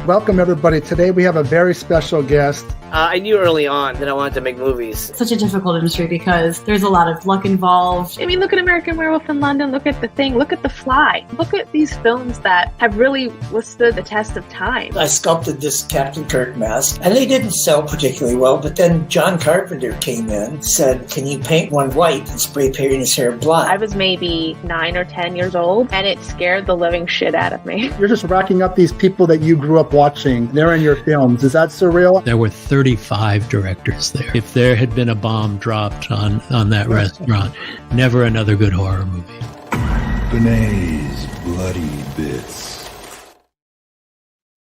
Welcome, everybody. Today we have a very special guest. I knew early on that I wanted to make movies. It's such a difficult industry because there's a lot of luck involved. I mean, look at American Werewolf in London, look at The Thing, look at The Fly. Look at these films that have really withstood the test of time. I sculpted this Captain Kirk mask, and they didn't sell particularly well, but then John Carpenter came in, said, can you paint one white and spray paint his hair black? I was maybe 9 or 10 years old, and it scared the living shit out of me. You're just racking up these people that you grew up watching. They're in your films. Is that surreal? There were 35 directors there. If there had been a bomb dropped on that restaurant, never another good horror movie. Bene's Bloody Bits.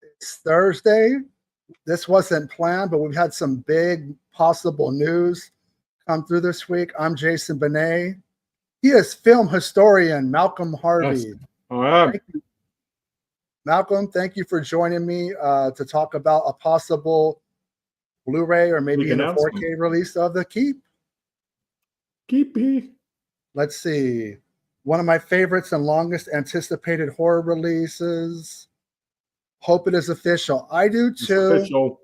It's Thursday. This wasn't planned, but we've had some big possible news come through this week. I'm Jason Bene. He is film historian Malcolm Harvey. Yes. All right. Malcolm, thank you for joining me to talk about a possible Blu-ray or maybe in a 4K release of The Keep. Keepy. Let's see. One of my favorites and longest anticipated horror releases. Hope it is official. I do too. Official.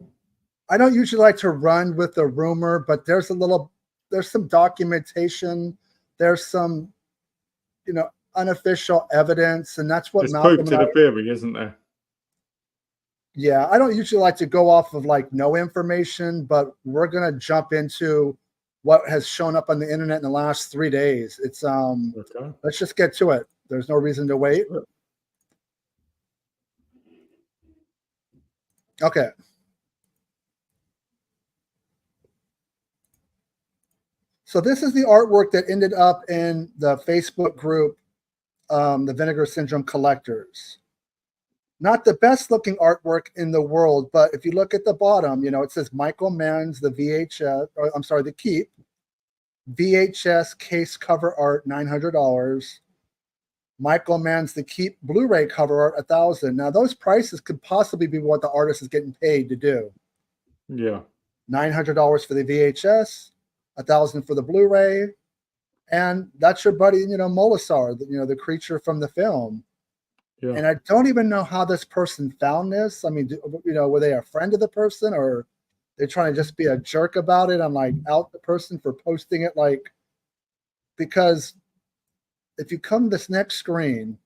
I don't usually like to run with the rumor, but there's some documentation. There's some, unofficial evidence, and that's what There's Malcolm proof to the theory, isn't there? Yeah, I don't usually like to go off of no information, but we're gonna jump into what has shown up on the internet in the last 3 days. It's Okay. Let's just get to it. There's no reason to wait. Okay. So this is the artwork that ended up in the Facebook group, the Vinegar Syndrome collectors. Not the best looking artwork in the world, but if you look at the bottom, it says Michael Mann's The Keep, VHS case cover art, $900. Michael Mann's The Keep Blu-ray cover art, $1,000. Now those prices could possibly be what the artist is getting paid to do. Yeah. $900 for the VHS, $1,000 for the Blu-ray. And that's your buddy, Molasar, the creature from the film. Yeah. And I don't even know how this person found this. I mean, were they a friend of the person, or they're trying to just be a jerk about it? I'm out the person for posting it, because if you come to this next screen,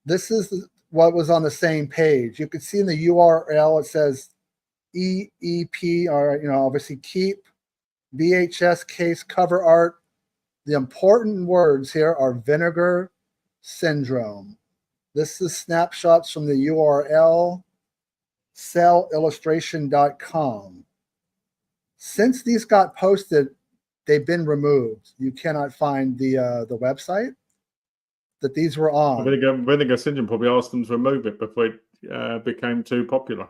this is what was on the same page. You can see in the URL, it says EEP, or, obviously Keep, VHS case cover art. The important words here are Vinegar Syndrome. This is snapshots from the URL cellillustration.com. Since these got posted, they've been removed. You cannot find the website that these were on. Vinegar Syndrome probably asked them to remove it before it became too popular.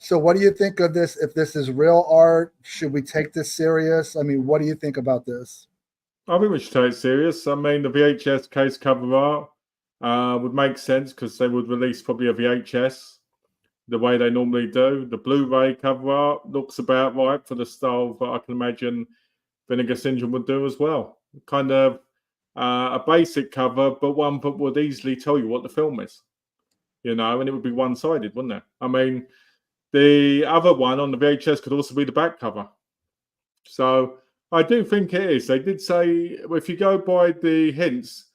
So what do you think of this? If this is real art, should we take this serious? I mean, what do you think about this? I think we should take it serious. I mean, the VHS case cover art would make sense because they would release probably a VHS the way they normally do. The Blu-ray cover art looks about right for the style that I can imagine Vinegar Syndrome would do as well. Kind of a basic cover, but one that would easily tell you what the film is, and it would be one-sided, wouldn't it? I mean, the other one on the VHS could also be the back cover. So I do think it is. They did say, if you go by the hints,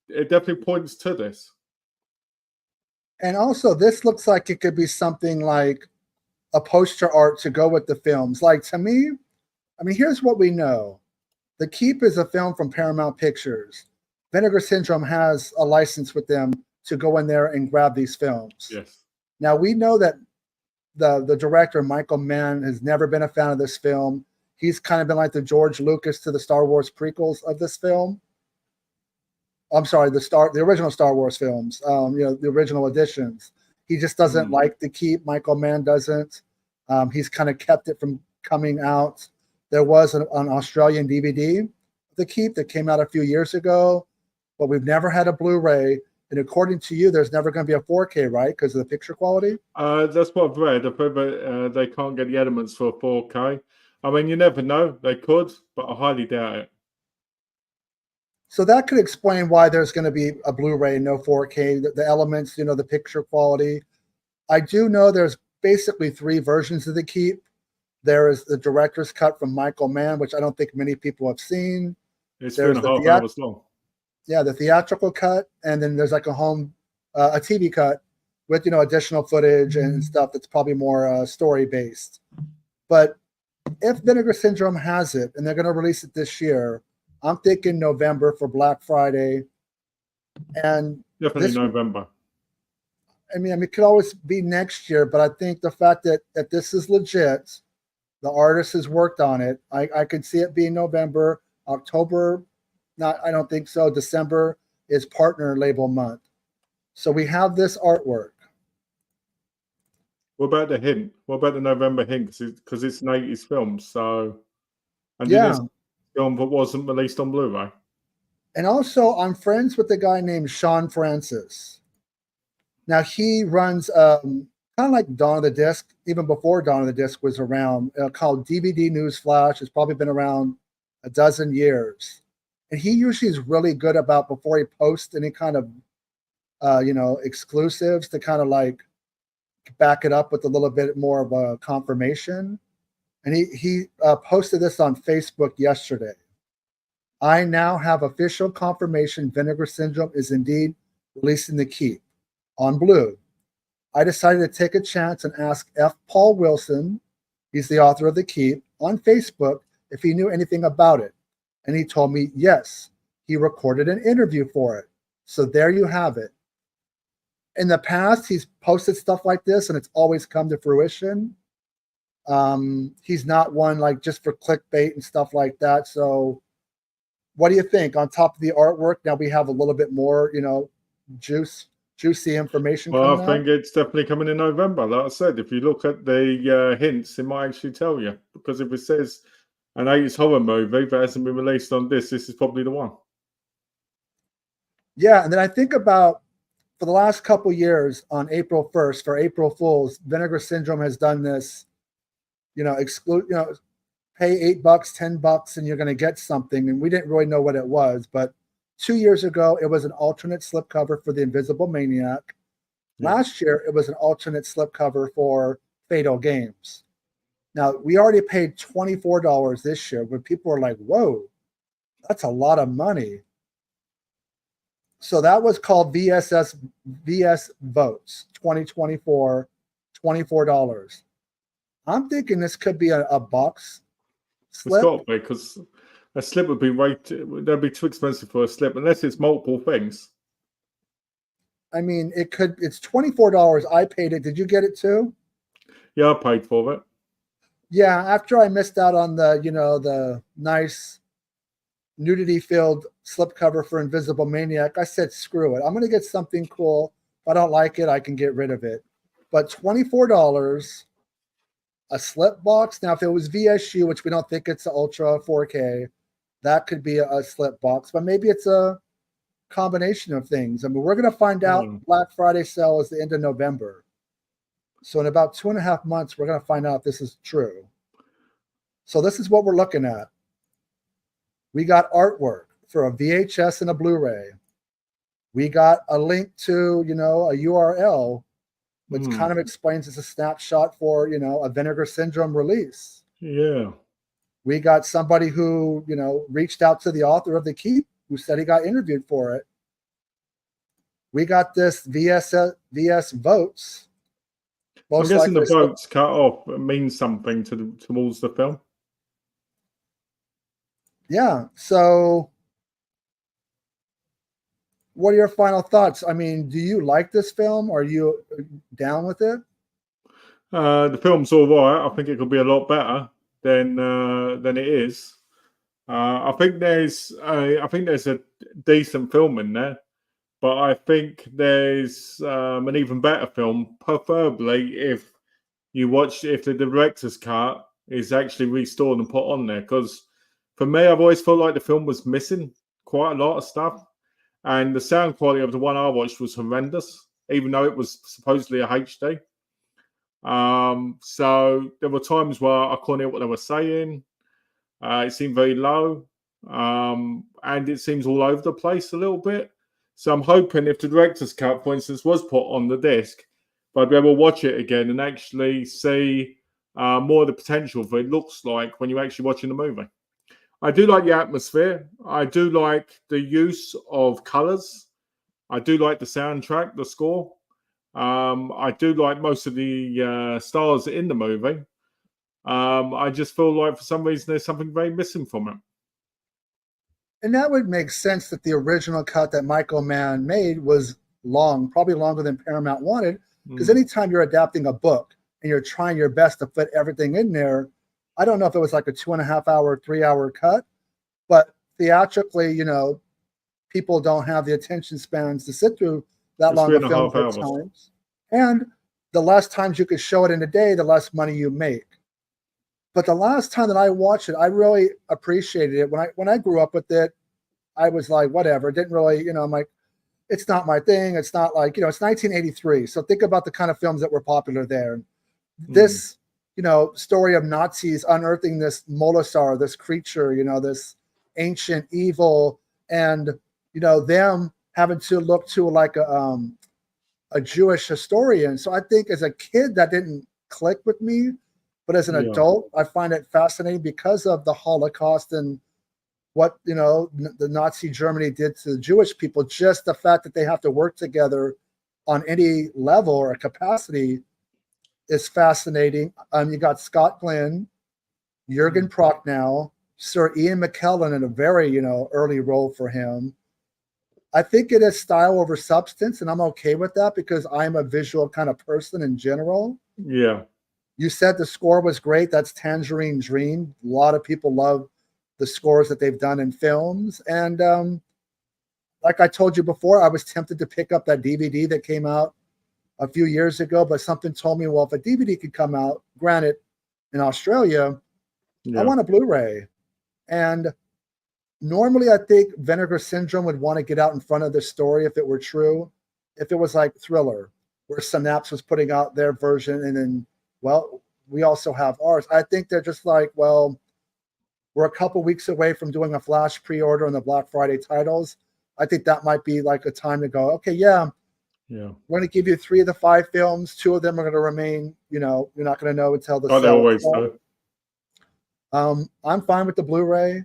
it definitely points to this. And also, this looks like it could be something like a poster art to go with the films. To me, I mean, here's what we know. The Keep is a film from Paramount Pictures. Vinegar Syndrome has a license with them to go in there and grab these films. Yes. Now, we know that the director, Michael Mann, has never been a fan of this film. He's kind of been like the George Lucas to the Star Wars prequels of this film. I'm sorry, the original Star Wars films, the original editions. He just doesn't like The Keep. Michael Mann doesn't. He's kind of kept it from coming out. There was an Australian DVD, The Keep, that came out a few years ago, but we've never had a Blu-ray. And according to you, there's never going to be a 4K, right? Because of the picture quality? That's what I've read. I've read that they can't get the elements for 4K. I mean, you never know. They could, but I highly doubt it. So that could explain why there's going to be a Blu-ray, no 4K, the elements, the picture quality. I do know there's basically 3 versions of the Keep. There is the director's cut from Michael Mann, which I don't think many people have seen. It's There's 3.5 hours long. Yeah, the theatrical cut, and then there's like a TV cut with additional footage and stuff that's probably more story based. But if Vinegar Syndrome has it and they're going to release it this year, I'm thinking November for Black Friday. And Definitely November. I mean, it could always be next year, but I think the fact that this is legit, the artist has worked on it. I could see it being November, October. I don't think so. December is partner label month. So we have this artwork. What about the hint? What about the November hint? Because it's an 80s film. So, and Yeah. it's a film that wasn't released on Blu-ray. And also, I'm friends with a guy named Sean Francis. Now, he runs kind of like Dawn of the Disc, even before Dawn of the Disc was around, called DVD News Flash. It's probably been around a dozen years. And he usually is really good about, before he posts any kind of, exclusives, to kind of like back it up with a little bit more of a confirmation. And he posted this on Facebook yesterday. I now have official confirmation Vinegar Syndrome is indeed releasing the Keep on Blue. I decided to take a chance and ask F. Paul Wilson, he's the author of the Keep, on Facebook if he knew anything about it. And he told me, yes, he recorded an interview for it. So there you have it. In the past, he's posted stuff like this, and it's always come to fruition. He's not one like just for clickbait and stuff like that. So what do you think? On top of the artwork, now we have a little bit more, juicy information. Well, I think it's definitely coming in November. Like I said, if you look at the hints, it might actually tell you. Because if it says an 80s horror movie that hasn't been released on this is probably the one. Yeah, and then I think about, for the last couple years, on April 1st, for April Fools, Vinegar Syndrome has done this, pay $8, $10, and you're going to get something. And we didn't really know what it was. But 2 years ago, it was an alternate slipcover for The Invisible Maniac. Yeah. Last year, it was an alternate slipcover for Fatal Games. Now, we already paid $24 this year, but people are like, whoa, that's a lot of money. So that was called VS Votes 2024, $24. I'm thinking this could be a box slip. It's got to be, because a slip would be that'd be too expensive for a slip unless it's multiple things. I mean, it's $24. I paid it. Did you get it too? Yeah, I paid for it. Yeah, after I missed out on the nice nudity-filled slipcover for Invisible Maniac, I said, screw it. I'm going to get something cool. If I don't like it, I can get rid of it. But $24, a slip box. Now, if it was VSU, which we don't think it's an Ultra 4K, that could be a slip box. But maybe it's a combination of things. I mean, we're going to find out. Black Friday sale is the end of November. So in about 2.5 months, we're going to find out if this is true. So this is what we're looking at. We got artwork for a VHS and a Blu-ray. We got a link to, a URL, which kind of explains it's a snapshot for, a Vinegar Syndrome release. Yeah. We got somebody who, reached out to the author of the Keep, who said he got interviewed for it. We got this VS Votes. I'm guessing the votes cut off means something towards the film. Yeah. So what are your final thoughts? I mean, do you like this film? Are you down with it? The film's all right. I think it could be a lot better than it is. I think there's a decent film in there. But I think there's an even better film, preferably if the director's cut is actually restored and put on there. Because for me, I've always felt like the film was missing quite a lot of stuff. And the sound quality of the one I watched was horrendous, even though it was supposedly a HD. So there were times where I couldn't hear what they were saying. It seemed very low. and it seems all over the place a little bit. So I'm hoping if the director's cut, for instance, was put on the disc, but I'd be able to watch it again and actually see more of the potential of it looks like when you're actually watching the movie. I do like the atmosphere. I do like the use of colours. I do like the soundtrack, the score. I do like most of the stars in the movie. I just feel like for some reason there's something very missing from it. And that would make sense that the original cut that Michael Mann made was long, probably longer than Paramount wanted, because anytime you're adapting a book and you're trying your best to fit everything in there, I don't know if it was like a 2.5 hour, 3 hour cut, but theatrically, you know, people don't have the attention spans to sit through that long of film at times. And the less times you could show it in a day, the less money you make. But the last time that I watched it, I really appreciated it. When I grew up with it, I was like, whatever. It didn't really, you know, I'm like, it's not my thing. It's not like, you know, it's 1983. So think about the kind of films that were popular there. This, you know, story of Nazis unearthing this Molosar, this creature, you know, this ancient evil, and, you know, them having to look to like a Jewish historian. So I think as a kid, that didn't click with me. But as an adult, I find it fascinating because of the Holocaust and what, you know, the Nazi Germany did to the Jewish people. Just the fact that they have to work together on any level or capacity is fascinating. You got Scott Glenn, Jürgen Prochnow, Sir Ian McKellen in a very, you know, early role for him. I think it is style over substance, and I'm okay with that because I'm a visual kind of person in general. Yeah. You said the score was great. That's Tangerine Dream. A lot of people love the scores that they've done in films. And like I told you before, I was tempted to pick up that DVD that came out a few years ago, but something told me, well, if a DVD could come out, granted, in Australia, I want a Blu-ray. And normally I think Vinegar Syndrome would want to get out in front of the story if it were true. If it was like Thriller, where Synapse was putting out their version and then, well, we also have ours. I think they're just like, well, we're a couple weeks away from doing a flash pre-order on the Black Friday titles. I think that might be like a time to go, okay, we're going to give you 3 of the 5 films. 2 of them are going to remain, you know, you're not going to know until the they always do. I'm fine with the Blu-ray.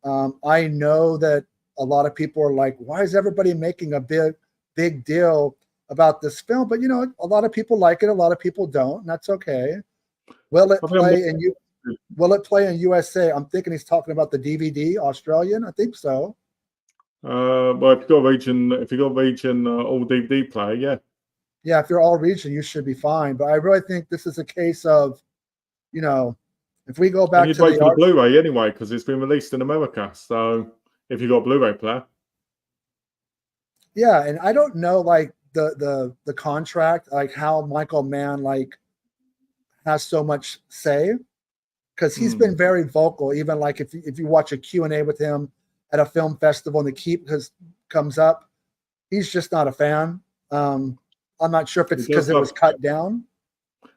I know that a lot of people are like, why is everybody making a big deal about this film? But, you know, a lot of people like it. A lot of people don't, and that's okay. Will it play in USA? I'm thinking he's talking about the DVD, Australian. I think so. Well, if you got region all DVD player, yeah, if you're all region, you should be fine. But I really think this is a case of, you know, if we go back to the Blu-ray anyway, because it's been released in America. So if you got a Blu-ray player, yeah, and I don't know like the contract, like how Michael Mann like has so much say, because he's been very vocal. Even like if you watch a Q&A with him at a film festival and the Keep comes up, he's just not a fan. I'm not sure if it's because it was cut down.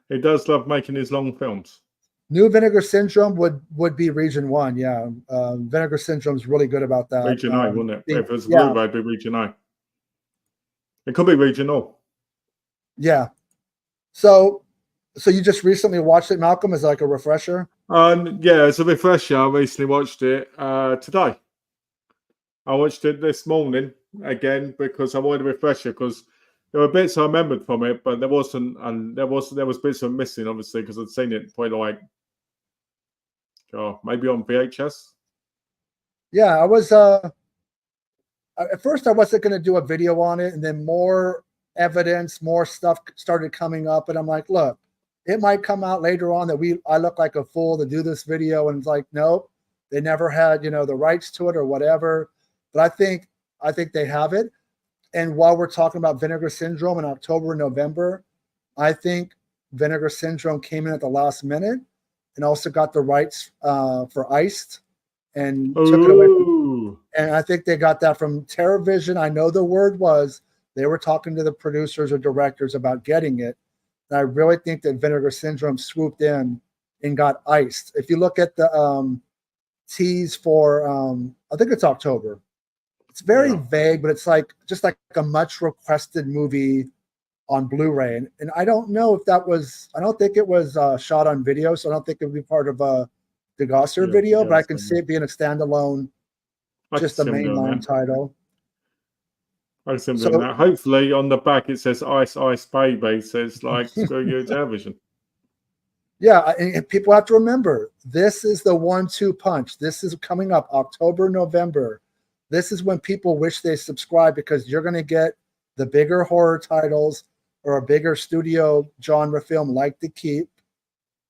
He does love making his long films. New Vinegar Syndrome would be Region 1, yeah. Vinegar Syndrome's really good about that. Region A, wouldn't it? If it was Blu-ray, it'd be Region A. It could be regional. Yeah. So you just recently watched it, Malcolm, as like a refresher? Yeah, as a refresher, I recently watched it today. I watched it this morning again because I wanted a refresher because there were bits I remembered from it, but there wasn't, and there was bits of missing, obviously, because I'd seen it probably like, maybe on VHS. Yeah, I was. At first, I wasn't going to do a video on it, and then more evidence, more stuff started coming up, and I'm like, look, it might come out later on that I look like a fool to do this video, and it's like, nope, they never had, you know, the rights to it or whatever. But I think they have it. And while we're talking about Vinegar Syndrome in October and November, I think Vinegar Syndrome came in at the last minute and also got the rights for Iced and took it away. And I think they got that from TerraVision. I know the word was they were talking to the producers or directors about getting it. And I really think that Vinegar Syndrome swooped in and got Iced. If you look at the tease for I think it's October. It's very vague, but it's like just like a much requested movie on Blu-ray. And I don't know if that was, I don't think it was shot on video, so I don't think it would be part of the Gosser video, but I can see it being a standalone, just a mainline title. I can see him doing that. Hopefully on the back it says Ice Ice Baby, says like Screw You Television. Yeah, and people have to remember, this is the 1-2 punch. This is coming up October, November. This is when people wish they subscribe, because you're going to get the bigger horror titles or a bigger studio genre film like The Keep.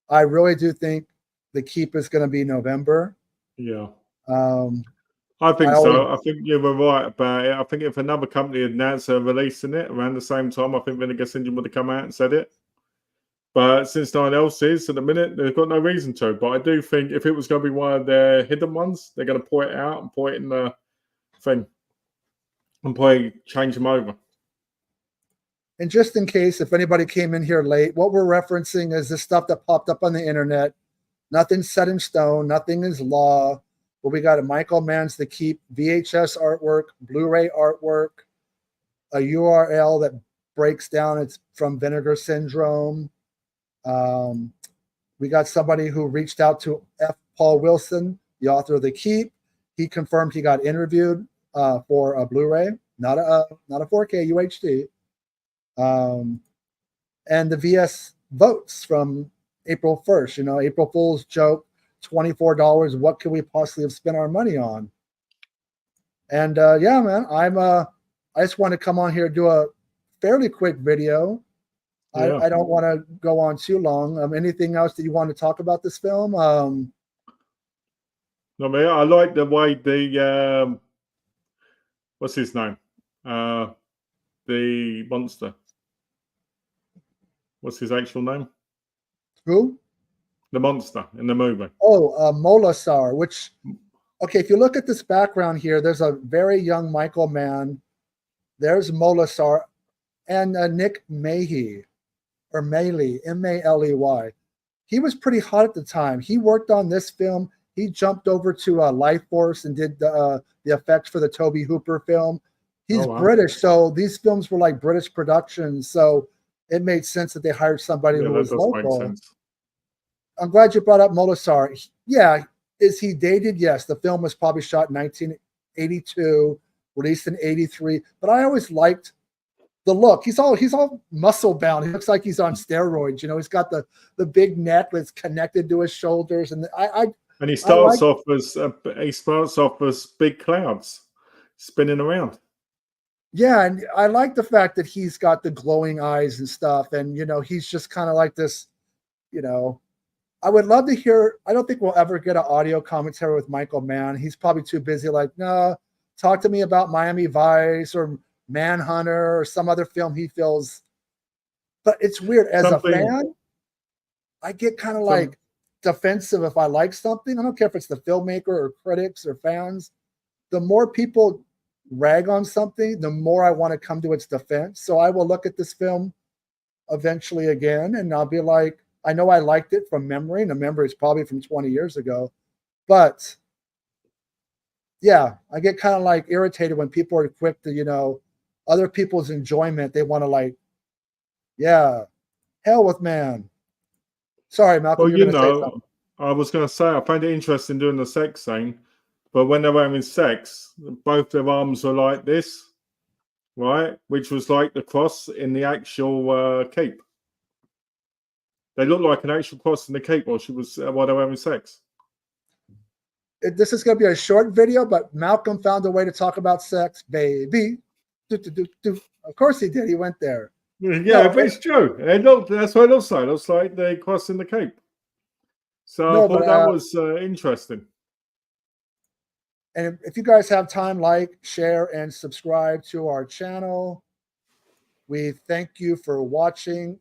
I really do think The Keep is going to be November. Yeah. I think so. I think you were right about it. I think if another company had announced they're releasing it around the same time, I think Vinegar Syndrome would have come out and said it. But since no one else is at the minute, they've got no reason to. But I do think if it was going to be one of their hidden ones, they're going to point it out and put it in the thing and probably change them over. And just in case, if anybody came in here late, what we're referencing is the stuff that popped up on the internet. Nothing's set in stone. Nothing is law. But we got a Michael Mann's The Keep VHS artwork, Blu-ray artwork, a URL that breaks down. It's from Vinegar Syndrome. We got somebody who reached out to F. Paul Wilson, the author of The Keep. He confirmed he got interviewed for a Blu-ray, not a 4K UHD. And the VS votes from April 1st, April Fool's joke, $24. What could we possibly have spent our money on? And yeah, man, I just want to come on here and do a fairly quick video. Yeah. I don't want to go on too long. Anything else that you want to talk about this film? No, man, I like the way the what's his name? The monster. What's his actual name? Who? The monster in the movie. Oh, Molasar, which, okay, if you look at this background here, there's a very young Michael Mann. There's Molasar and Nick Mahey, or Maley, M-A-L-E-Y. He was pretty hot at the time. He worked on this film. He jumped over to Life Force and did the effects for the Toby Hooper film. He's British, so these films were like British productions. So it made sense that they hired somebody who was local. I'm glad you brought up Molasar. Yeah, is he dated? Yes, the film was probably shot in 1982, released in 83. But I always liked the look. He's all muscle bound. He looks like he's on steroids. He's got the big neck that's connected to his shoulders, and he starts off as big clouds spinning around. Yeah, and I like the fact that he's got the glowing eyes and stuff, and he's just kind of like this. I would love to hear. I don't think we'll ever get an audio commentary with Michael Mann. He's probably too busy. Like, no, talk to me about Miami Vice or Manhunter or some other film he feels. But it's weird. As a fan, I get kind of like defensive if I like something. I don't care if it's the filmmaker or critics or fans. The more people rag on something, the more I want to come to its defense. So I will look at this film eventually again, and I'll be like, I know I liked it from memory, and the memory is probably from 20 years ago. But yeah, I get kind of like irritated when people are quick to, other people's enjoyment. They want to like, yeah, hell with Mann. Sorry, Malcolm. Well, I was going to say, I find it interesting doing the sex scene, but when they were having sex, both their arms were like this, right? Which was like the cross in the actual cape. They looked like an actual cross in the cape while they were having sex. This is going to be a short video, but Malcolm found a way to talk about sex, baby. Of course he did. He went there. Yeah, but it's true. That's what it looks like. It looks like the cross in the cape. So I thought that was interesting. And if you guys have time, like, share, and subscribe to our channel. We thank you for watching.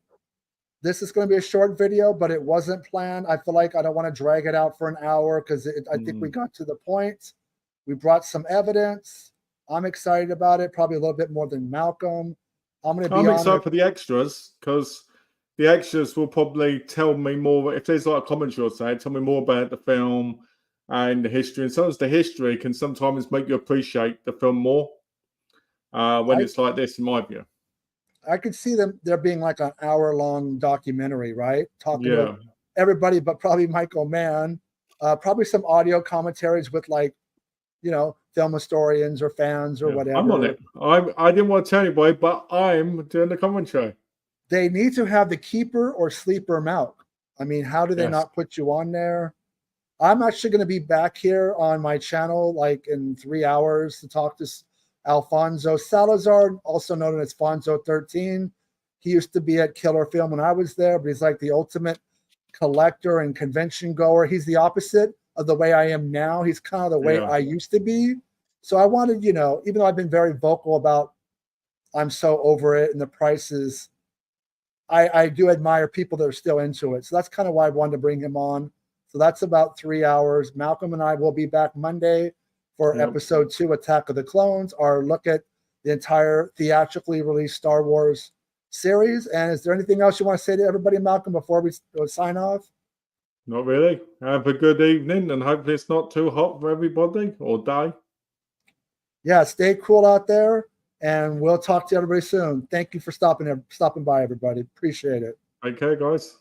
This is going to be a short video, but it wasn't planned. I feel like I don't want to drag it out for an hour because I think we got to the point. We brought some evidence. I'm excited about it, probably a little bit more than Malcolm. I'm excited for the extras because the extras will probably tell me more. If there's like a commentary or say, tell me more about the film, and the history. And sometimes the history can sometimes make you appreciate the film more when it's like this, in my view. I could see there being like an hour-long documentary, right? Talking Yeah. to everybody, but probably Michael Mann. Probably some audio commentaries with like, film historians or fans or whatever. I'm on it. I didn't want to tell anybody, but I'm doing the commentary. They need to have the keeper or sleeper Malk. I mean, how do they not put you on there? I'm actually going to be back here on my channel like in 3 hours to talk to Alfonso Salazar, also known as Fonzo 13. He used to be at Killer Film when I was there, but he's like the ultimate collector and convention goer. He's the opposite of the way I am now. He's kind of the way I used to be. So I wanted, even though I've been very vocal about I'm so over it and the prices, I do admire people that are still into it. So that's kind of why I wanted to bring him on. So that's about 3 hours. Malcolm and I will be back Monday for episode 2, Attack of the Clones, our look at the entire theatrically released Star Wars series. And is there anything else you want to say to everybody, Malcolm, before we sign off? Not really. Have a good evening, and hopefully it's not too hot for everybody or day. Yeah, stay cool out there, and we'll talk to everybody soon. Thank you for stopping by, everybody. Appreciate it. Okay, guys.